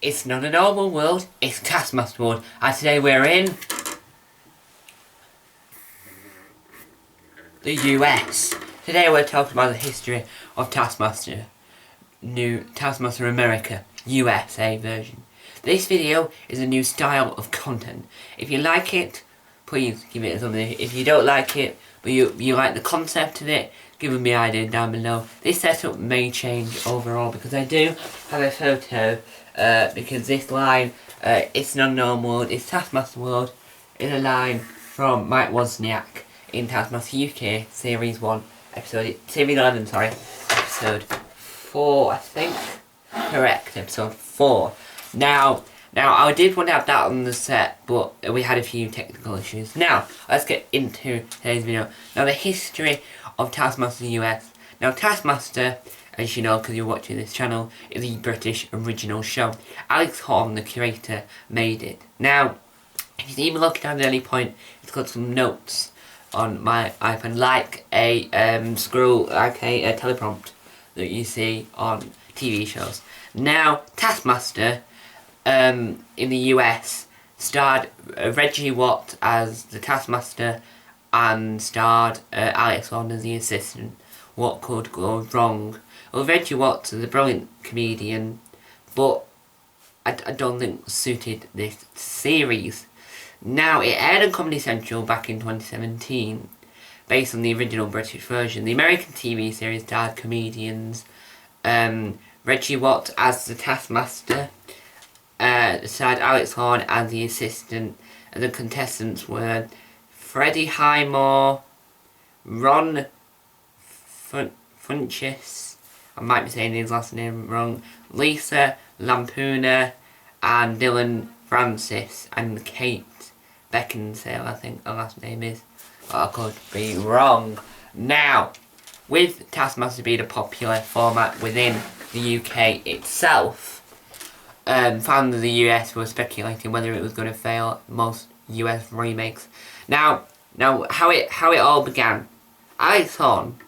It's not a normal world, it's Taskmaster world. And today we're in the US. Today we're talking about the history of Taskmaster. New Taskmaster America, USA version. This video is a new style of content. If you like it, please give it a thumbs up. If you don't like it, but you like the concept of it, give me an idea down below. This setup may change overall because I do have a photo, because this line, it's not normal, it's Taskmaster World, is a line from Mike Wozniak in Taskmaster UK, Series 1, Series 11, sorry, Episode 4, I think. Correct, Episode 4. Now, I did want to have that on the set, but we had a few technical issues. Now, let's get into today's video. Now, the history of Taskmaster US. Now, Taskmaster, as you know because you're watching this channel, is a British original show. Alex Horn, the curator, made it. Now, if you see me looking at any point, it's got some notes on my iPad, like a scroll, like a teleprompt that you see on TV shows. Now, Taskmaster, in the US, starred Reggie Watt as the Taskmaster and starred Alex Horn as the assistant. What could go wrong? Well, Reggie Watt is a brilliant comedian, but I don't think suited this series. Now, it aired on Comedy Central back in 2017, based on the original British version. The American TV series starred comedians Reggie Watt as the Taskmaster, starred Alex Horn as the assistant, and the contestants were Freddie Highmore, Ron Funches, I might be saying his last name wrong, Lisa Lampoona, and Dylan Francis, and Kate Beckinsale, I think her last name is. But I could be wrong. Now, with Taskmaster being a popular format within the UK itself, fans of the US were speculating whether it was going to fail most US remakes. Now how it all began. Alex Horn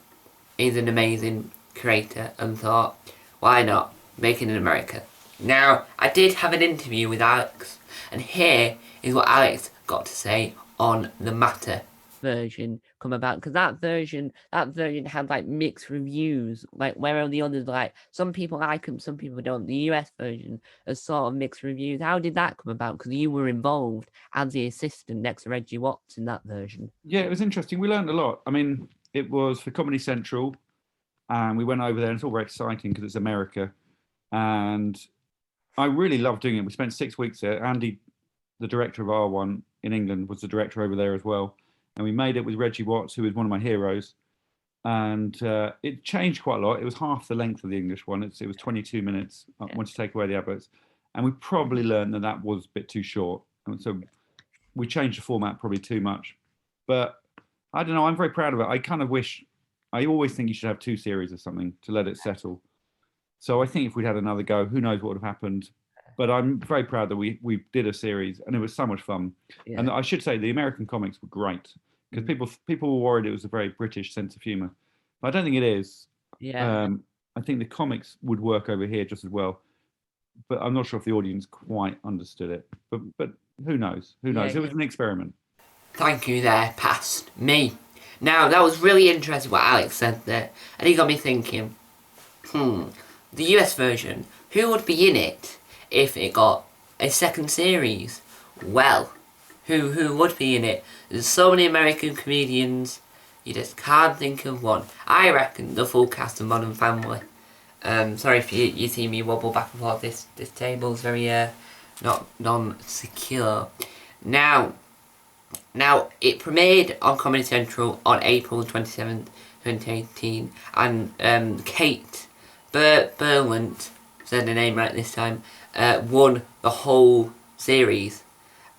is an amazing creator and thought, why not make it in America? Now, I did have an interview with Alex, and here is what Alex got to say on the matter. Version come about, because that version had like mixed reviews, like where all the others, like some people like them, some people don't. The US version has sort of mixed reviews. How did that come about? Because you were involved as the assistant next to Reggie Watts in that version. Yeah, it was interesting. We learned a lot. I mean, it was for Comedy Central, and we went over there, and it's all very exciting because it's America, and I really loved doing it. We spent 6 weeks there. Andy, the director of R1 in England, was the director over there as well. And we made it with Reggie Watts, who is one of my heroes. And it changed quite a lot. It was half the length of the English one. It was 22 minutes once you take away the adverts. And we probably learned that was a bit too short. And so we changed the format probably too much. But I don't know, I'm very proud of it. I always think you should have 2 series or something to let it settle. So I think if we'd had another go, who knows what would have happened. But I'm very proud that we did a series, and it was so much fun. Yeah. And I should say the American comics were great, because people were worried it was a very British sense of humour. But I don't think it is. Yeah. I think the comics would work over here just as well. But I'm not sure if the audience quite understood it. But who knows? Who knows? Yeah, it was an experiment. Thank you there, past me. Now, that was really interesting what Alex said there. And he got me thinking, the US version, who would be in it if it got a second series? Well, who would be in it? There's so many American comedians, you just can't think of one. I reckon the full cast of Modern Family. Sorry if you see me wobble back and forth. This table's very not non-secure. Now it premiered on Comedy Central on April 27th, 2018, and Kate Berlant, said the name right this time, won the whole series.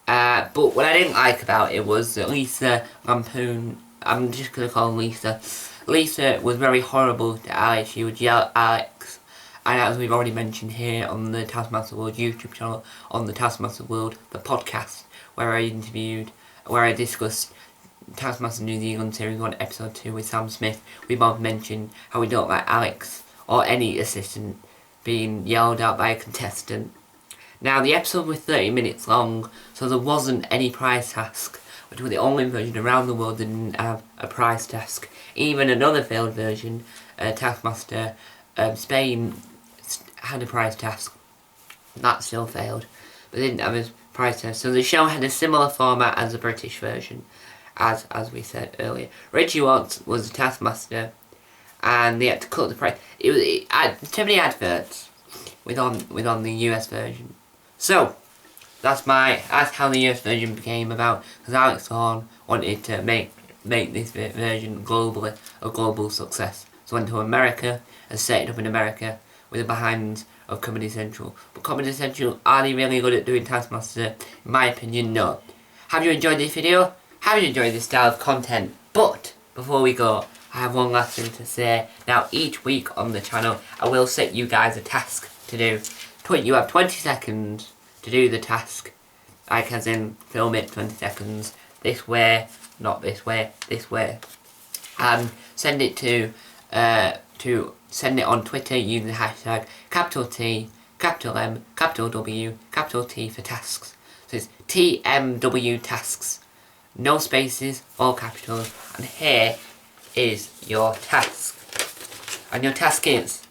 But what I didn't like about it was that Lisa Lampoon, I'm just going to call her Lisa. Lisa was very horrible to Alex. She would yell at Alex. And as we've already mentioned here on the Taskmaster World YouTube channel, on the Taskmaster World, the podcast, where I discussed Taskmaster New Zealand Series 1 Episode 2 with Sam Smith, we both mentioned how we don't like Alex or any assistant being yelled at by a contestant. Now the episode was 30 minutes long, so there wasn't any prize task, which was the only version around the world that didn't have a prize task. Even another failed version, Taskmaster Spain, had a prize task. That still failed, but they didn't have a prize task. So the show had a similar format as the British version, as we said earlier. Reggie Watts was the Taskmaster, and they had to cut the price. It had too many adverts with on the US version. So that's how the US version came about. Because Alex Horn wanted to make this version globally a global success. So went to America and set it up in America with the behind of Comedy Central. But Comedy Central, are they really good at doing Taskmaster? In my opinion, no. Have you enjoyed this video? Have you enjoyed this style of content? But before we go, I have one last thing to say. Now, each week on the channel, I will set you guys a task to do. You have 20 seconds to do the task. Like as in, film it 20 seconds. This way, not this way, this way. And send it send it on Twitter using the hashtag capital T, capital M, capital W, capital T for tasks. So it's TMW tasks. No spaces, all capitals. And here is your task. And your task is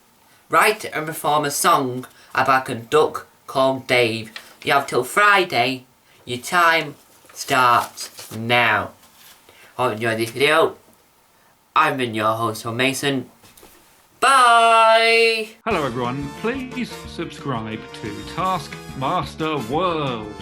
write and perform a song about a duck called Dave. You have till Friday. Your time starts now. Hope you enjoyed this video. I've been your host, Tom Mason. Bye! Hello everyone, please subscribe to Taskmaster World.